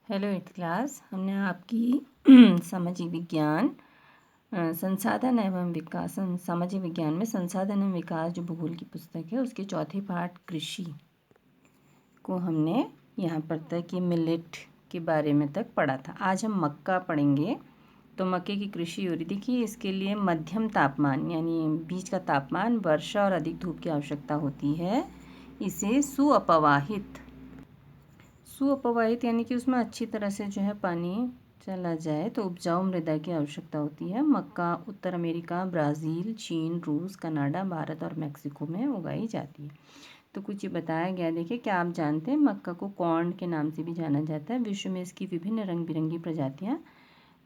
Hello eighth class. हमने आपकी सामाजिक विज्ञान संसाधन एवं विकास सामाजिक विज्ञान में संसाधन एवं विकास जो भूगोल की पुस्तक है उसके चौथे पाठ कृषि को हमने यहाँ पर तक कि मिलेट के बारे में तक पढ़ा था। आज हम मक्का पढ़ेंगे। तो मक्के की कृषि हो रही। देखिए, इसके लिए मध्यम तापमान यानी बीच का तापमान, वर्षा और अधिक धूप की आवश्यकता होती है। इसे सुअपवाहित यानी कि उसमें अच्छी तरह से जो है पानी चला जाए तो उपजाऊ मृदा की आवश्यकता होती है। मक्का उत्तर अमेरिका, ब्राज़ील, चीन, रूस, कनाडा, भारत और मेक्सिको में उगाई जाती है। तो कुछ ये बताया गया। देखिए, क्या आप जानते हैं मक्का को कॉर्न के नाम से भी जाना जाता है। विश्व में इसकी विभिन्न रंग बिरंगी प्रजातियाँ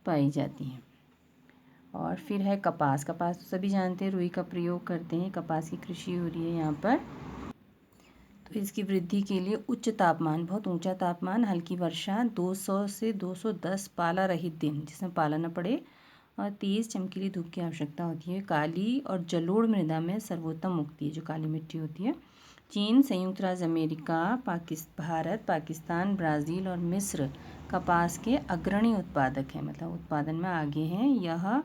पाई जाती हैं। और फिर है कपास। कपास तो सभी जानते हैं, रुई का प्रयोग करते हैं। कपास की कृषि हो रही है यहाँ पर। तो इसकी वृद्धि के लिए उच्च तापमान, बहुत ऊंचा तापमान, हल्की वर्षा, 200 से 210 पाला रहित दिन जिसमें पाला न पड़े, और तेज़ चमकीली धूप की आवश्यकता होती है। काली और जलोढ़ मृदा में सर्वोत्तम उगती है, जो काली मिट्टी होती है। चीन, संयुक्त राज्य अमेरिका, भारत, पाकिस्तान, ब्राज़ील और मिस्र कपास के अग्रणी उत्पादक हैं, मतलब उत्पादन में आगे हैं। यह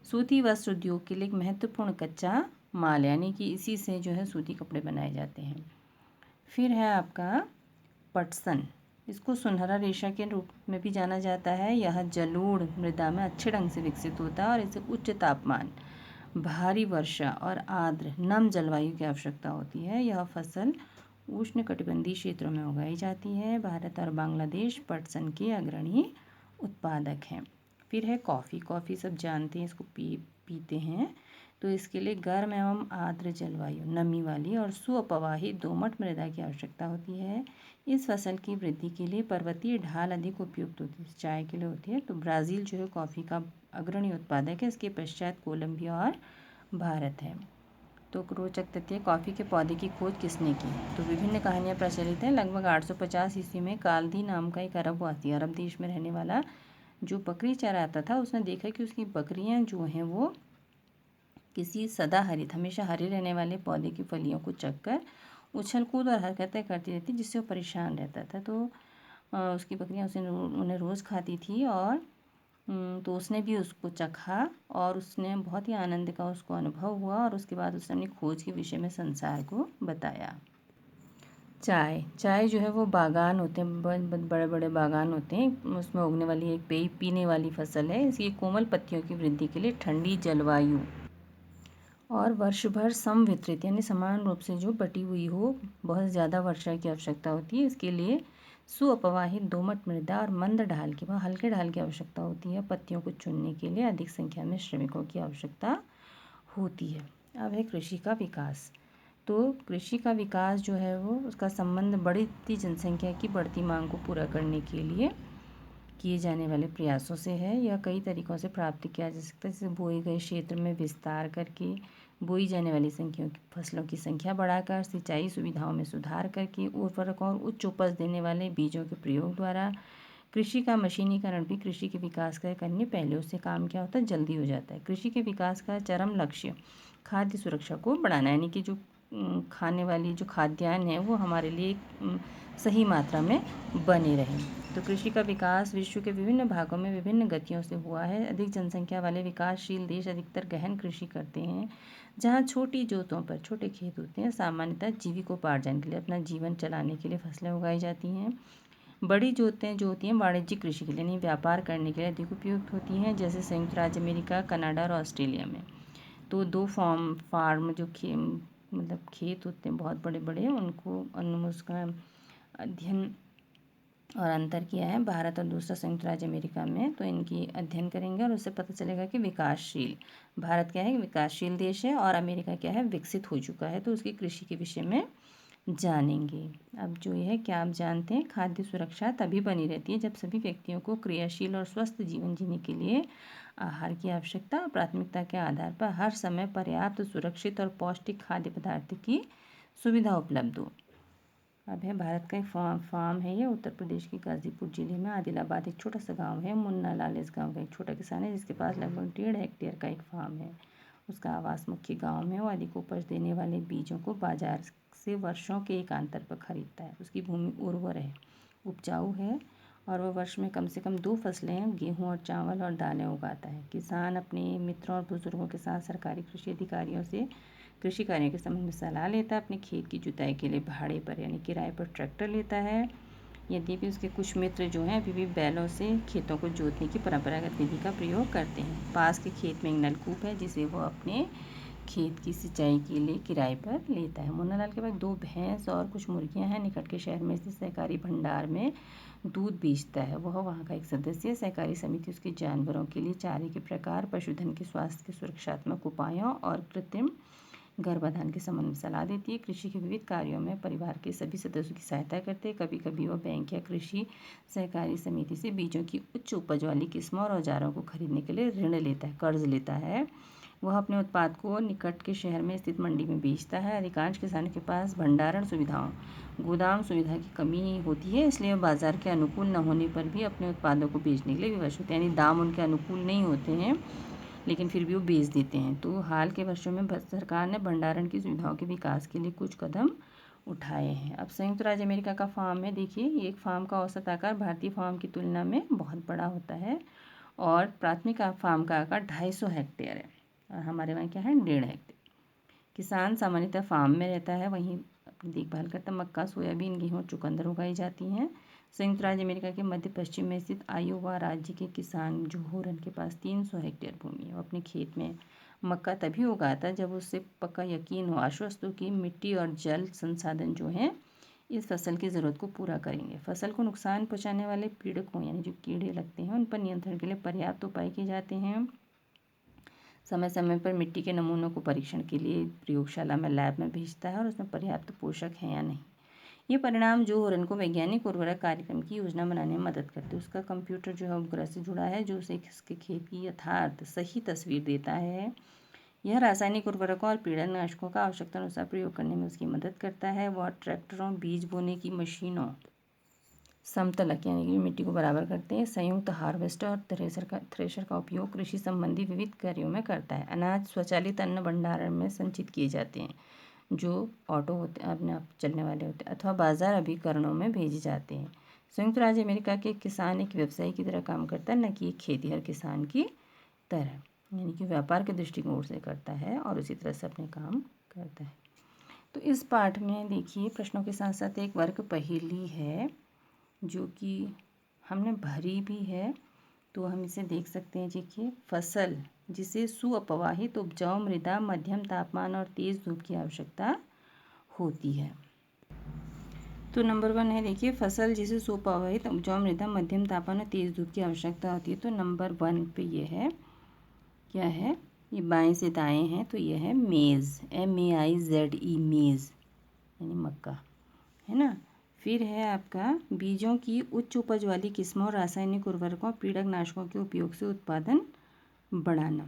सूती वस्त्र उद्योग के लिए एक महत्वपूर्ण कच्चा माल, यानी कि इसी से जो है सूती कपड़े बनाए जाते हैं। फिर है आपका पटसन। इसको सुनहरा रेशा के रूप में भी जाना जाता है। यह जलोढ़ मृदा में अच्छे ढंग से विकसित होता है और इसे उच्च तापमान, भारी वर्षा और आर्द्र नम जलवायु की आवश्यकता होती है। यह फसल उष्णकटिबंधीय क्षेत्रों में उगाई जाती है। भारत और बांग्लादेश पटसन के अग्रणी उत्पादक हैं। फिर है कॉफ़ी। कॉफ़ी सब जानते हैं, इसको पीते हैं। तो इसके लिए गर्म एवं आर्द्र जलवायु, नमी वाली और सुअपवाहित दोमट मृदा की आवश्यकता होती है। इस फसल की वृद्धि के लिए पर्वतीय ढाल अधिक उपयुक्त होती है, चाय के लिए होती है। तो ब्राज़ील जो है कॉफ़ी का अग्रणी उत्पादक है। इसके पश्चात कोलंबिया और भारत है। तो रोचक तथ्य, कॉफ़ी के पौधे की खोज किसने की? तो विभिन्न कहानियाँ प्रचलित हैं। लगभग 850 ईस्वी में काल्दी नाम का एक अरबवासी, अरब देश में रहने वाला, जो बकरी चराता था, उसने देखा कि उसकी बकरियां जो हैं वो किसी सदाहरित, हमेशा हरे रहने वाले पौधे की फलियों को चखकर उछल कूद और हरकतें करती रहती, जिससे वो परेशान रहता था। तो उसकी बकरियां उन्हें रोज़ खाती थी। और तो उसने भी उसको चखा और उसने बहुत ही आनंद का उसको अनुभव हुआ, और उसके बाद उसने अपनी खोज के विषय में संसार को बताया। चाय जो है वो बागान होते हैं, बड़े बड़े बागान होते हैं, उसमें उगने वाली एक पीने वाली फसल है। इसकी कोमल पत्तियों की वृद्धि के लिए ठंडी जलवायु और वर्ष भर समवितरित यानी समान रूप से जो बटी हुई हो, बहुत ज़्यादा वर्षा की आवश्यकता होती है। इसके लिए सुअपवाहित दोमट मृदा और मंद ढाल की, वह हल्के ढाल की आवश्यकता होती है। पत्तियों को चुनने के लिए अधिक संख्या में श्रमिकों की आवश्यकता होती है। अब है कृषि का विकास। तो कृषि का विकास जो है वो, उसका संबंध बढ़ती जनसंख्या की बढ़ती मांग को पूरा करने के लिए किए जाने वाले प्रयासों से है। यह कई तरीकों से प्राप्त किया जा सकता है, जैसे बोए गए क्षेत्र में विस्तार करके, बोई जाने वाली फसलों की संख्या बढ़ाकर, सिंचाई सुविधाओं में सुधार करके, उर्वरक और उच्च उपज देने वाले बीजों के प्रयोग द्वारा। कृषि का मशीनीकरण भी कृषि के विकास का एक अन्य पहलू। से काम क्या होता है, जल्दी हो जाता है। कृषि के विकास का चरम लक्ष्य खाद्य सुरक्षा को बढ़ाना, यानी कि जो खाने वाली जो खाद्यान्न है वो हमारे लिए सही मात्रा में बने रहें। तो कृषि का विकास विश्व के विभिन्न भागों में विभिन्न गतियों से हुआ है। अधिक जनसंख्या वाले विकासशील देश अधिकतर गहन कृषि करते हैं, जहाँ छोटी जोतों पर छोटे खेत होते हैं। सामान्यतः जीविकोपार्जन के लिए, अपना जीवन चलाने के लिए फसलें उगाई जाती हैं। बड़ी जोतें जो होती हैं वाणिज्यिक कृषि के लिए, यानी व्यापार करने के लिए अधिक उपयुक्त होती हैं, जैसे संयुक्त राज्य अमेरिका, कनाडा और ऑस्ट्रेलिया में। तो दो फार्म जो मतलब खेत होते हैं बहुत बड़े बड़े, उनको उसका अध्ययन और अंतर किया है भारत और दूसरा संयुक्त राज्य अमेरिका में। तो इनकी अध्ययन करेंगे और उससे पता चलेगा कि विकासशील भारत क्या है, विकासशील देश है, और अमेरिका क्या है, विकसित हो चुका है। तो उसकी कृषि के विषय में जानेंगे। अब जो ये है, क्या आप जानते हैं खाद्य सुरक्षा तभी बनी रहती है जब सभी व्यक्तियों को क्रियाशील और स्वस्थ जीवन जीने के लिए आहार की आवश्यकता और प्राथमिकता के आधार पर हर समय पर्याप्त, सुरक्षित और पौष्टिक खाद्य पदार्थ की सुविधा उपलब्ध हो। अब है भारत का एक फार्म है, ये उत्तर प्रदेश के गाजीपुर जिले में आदिलाबाद एक छोटा सा गांव है। मुन्ना लाल इस गांव का एक छोटा किसान है, जिसके पास लगभग 1.5 हेक्टेयर का एक फार्म है। उसका आवास मुख्य गांव में। वो अधिक उपज देने वाले बीजों को बाजार से वर्षों के एकांतर पर खरीदता है। उसकी भूमि उर्वर है, उपजाऊ है, और वह वर्ष में कम से कम 2 फसलें गेहूं और चावल और दालें उगाता है। किसान अपने मित्रों और बुजुर्गों के साथ सरकारी कृषि अधिकारियों से कृषि कार्यों के संबंध में सलाह लेता है। अपने खेत की जुताई के लिए भाड़े पर यानी किराए पर ट्रैक्टर लेता है। यद्यपि उसके कुछ मित्र जो हैं अभी भी बैलों से खेतों को जोतने की परंपरागत विधि का प्रयोग करते हैं। पास के खेत में एक नलकूप है जिसे वो अपने खेत की सिंचाई के लिए किराए पर लेता है। मुन्नालाल के पास 2 भैंस और कुछ मुर्गियां हैं। निकट के शहर में स्थित सहकारी भंडार में दूध बेचता है। वह वहाँ का एक सदस्य है। सहकारी समिति उसके जानवरों के लिए चारे के प्रकार, पशुधन के स्वास्थ्य के सुरक्षात्मक उपायों और कृत्रिम गर्भाधान के संबंध में सलाह देती है। कृषि के विविध कार्यों में परिवार के सभी सदस्यों की सहायता करते हैं। कभी कभी वह बैंक या कृषि सहकारी समिति से बीजों की उच्च उपज वाली किस्मों और औजारों को खरीदने के लिए ऋण लेता है, कर्ज लेता है। वह अपने उत्पाद को निकट के शहर में स्थित मंडी में बेचता है। अधिकांश किसानों के पास भंडारण सुविधाओं, गोदाम सुविधा की कमी होती है, इसलिए वह बाजार के अनुकूल न होने पर भी अपने उत्पादों को बेचने के लिए विवश होते हैं। यानी दाम उनके अनुकूल नहीं होते हैं लेकिन फिर भी वो बेच देते हैं। तो हाल के वर्षों में सरकार ने भंडारण की सुविधाओं के विकास के लिए कुछ कदम उठाए हैं। अब संयुक्त राज्य अमेरिका का फार्म है। देखिए, एक फार्म का औसत आकार भारतीय फार्म की तुलना में बहुत बड़ा होता है और प्राथमिक फार्म का आकार 250 हेक्टेयर है और हमारे वहाँ क्या है 1.5 हेक्टेयर। किसान सामान्यतः फार्म में रहता है, वहीं अपनी देखभाल करता है। मक्का, सोयाबीन, गेहूँ, चुकंदर उगाई जाती हैं। संयुक्त राज्य अमेरिका के मध्य पश्चिम में स्थित आयोवा राज्य के किसान जो होरन के पास 300 हेक्टेयर भूमि है, वो अपने खेत में मक्का तभी उगाता है जब उससे पक्का यकीन हो, आश्वस्त हो कि मिट्टी और जल संसाधन जो हैं इस फसल की ज़रूरत को पूरा करेंगे। फसल को नुकसान पहुंचाने वाले पीड़कों यानी जो कीड़े लगते हैं उन पर नियंत्रण के लिए पर्याप्त उपाय किए जाते हैं। समय समय पर मिट्टी के नमूनों को परीक्षण के लिए प्रयोगशाला में लैब में भेजता है और उसमें पर्याप्त पोषक हैं या नहीं। ये परिणाम जो होरन को वैज्ञानिक उर्वरक कार्यक्रम की योजना बनाने में मदद करते हैं। उसका कंप्यूटर जो है उपग्रह से जुड़ा है जो उसे इसके खेत की यथार्थ सही तस्वीर देता है। यह रासायनिक उर्वरकों और कीटनाशकों का आवश्यकता अनुसार प्रयोग करने में उसकी मदद करता है। वह ट्रैक्टरों, बीज बोने की मशीनों, समतलक यानी कि मिट्टी को बराबर करते हैं, संयुक्त हार्वेस्टर और थ्रेशर का उपयोग कृषि संबंधी विविध कार्यों में करता है। अनाज स्वचालित अन्न भंडारण में संचित किए जाते हैं जो ऑटो होते हैं, अपने आप चलने वाले होते हैं, अथवा बाजार अभिकरणों में भेजे जाते हैं। संयुक्त राज्य अमेरिका के किसान एक व्यवसायी की तरह काम करता है, न कि एक खेतीहर किसान की तरह, यानी कि व्यापार के दृष्टिकोण से करता है और उसी तरह से अपने काम करता है। तो इस पाठ में देखिए प्रश्नों के साथ साथ एक वर्ग पहेली है जो कि हमने भरी भी है, तो हम इसे देख सकते हैं। देखिए, फसल जिसे सुअपवाहित उपजाऊ मृदा, मध्यम तापमान और तेज धूप की आवश्यकता होती है। तो नंबर 1 है, देखिए, फसल जिसे सुअपवाहित उपजाऊ मृदा, मध्यम तापमान और तेज धूप की आवश्यकता होती है। तो नंबर 1 पे ये है, क्या है, ये बाएं से दाएं है, तो ये है मेज़, MAIZE, मेज़ यानी मक्का, है ना। फिर है आपका बीजों की उच्च उपज वाली किस्मों और रासायनिक उर्वरकों, कीटनाशकों के उपयोग से उत्पादन बढ़ाना।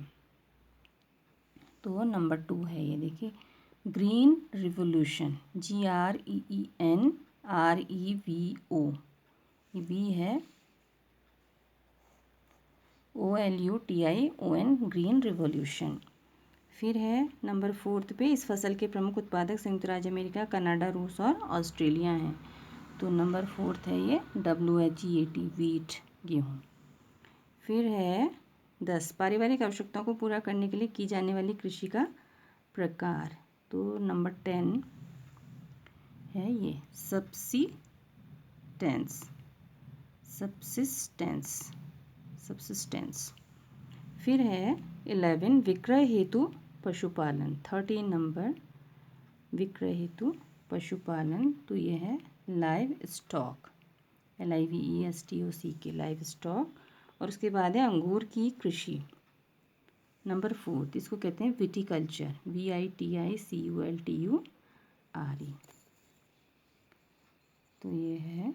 तो नंबर 2 है ये, देखिए, ग्रीन रिवोल्यूशन, GREENREVO, ये बी है, OLUTION, ग्रीन रिवोल्यूशन। फिर है नंबर 4 पे, इस फसल के प्रमुख उत्पादक संयुक्त राज्य अमेरिका, कनाडा, रूस और ऑस्ट्रेलिया हैं। तो नंबर 4 है ये WHEAT, वीट, गेहूँ। फिर है 10, पारिवारिक आवश्यकताओं को पूरा करने के लिए की जाने वाली कृषि का प्रकार। तो नंबर 10 है ये सब्सिस्टेंस। फिर है 11, विक्रय हेतु पशुपालन। 13 नंबर, विक्रय हेतु पशुपालन, तो ये है live stock, LIVESTOCK, live stock. और उसके बाद है अंगूर की कृषि। नंबर 4, इसको कहते हैं विटिकल्चर, VITICULTURE। तो ये है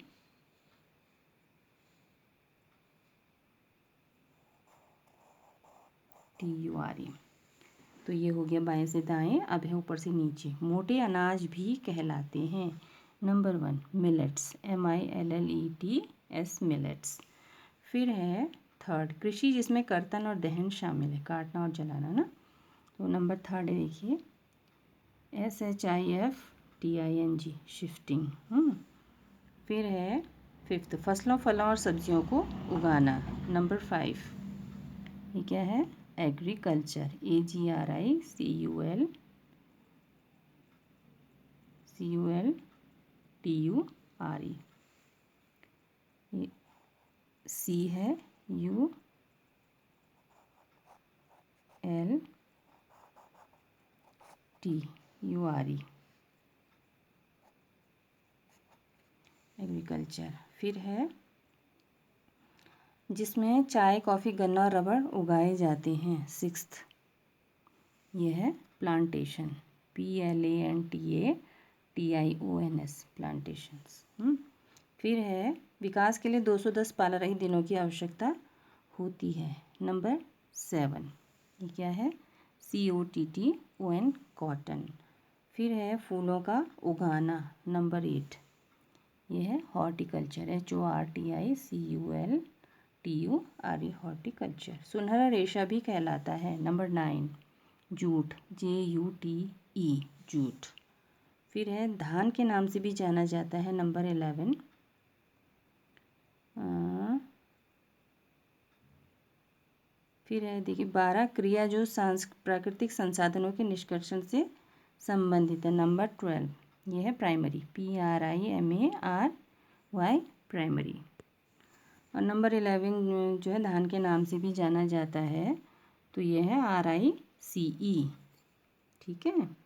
TURE। तो ये हो गया बाएं से दाएं, अब है ऊपर से नीचे। मोटे अनाज भी कहलाते हैं। Number 1, millets, MILLETS, millets. फिर है 3, कृषि जिसमें कर्तन और दहन शामिल है, काटना और जलाना ना। तो नंबर 3 है, देखिए, SHIFTING, शिफ्टिंग। फिर है 5th फसलों फलों और सब्जियों को उगाना। नंबर 5 ये क्या है? Agriculture, AGRICULTURE। ये सी है ULTURE, एग्रीकल्चर। फिर है जिसमें चाय, कॉफ़ी, गन्ना और रबड़ उगाए जाते हैं। 6th ये है प्लांटेशन, PLANTATIONS, प्लांटेशंस। फिर है विकास के लिए 210 पाला रहित दिनों की आवश्यकता होती है। नंबर 7 ये क्या है? COTTON, cotton. फिर है फूलों का उगाना। नंबर 8 ये है हॉर्टिकल्चर, HORTICULTURE, हॉर्टिकल्चर। सुनहरा रेशा भी कहलाता है। Number 9 jute, JUTE, jute. फिर है धान के नाम से भी जाना जाता है। नंबर 11 फिर है देखिए 12 क्रिया जो प्राकृतिक संसाधनों के निष्कर्षण से संबंधित है। नंबर 12 ये है प्राइमरी, PRIMARY, प्राइमरी। और नंबर 11 जो है धान के नाम से भी जाना जाता है, तो ये है RICE। ठीक है।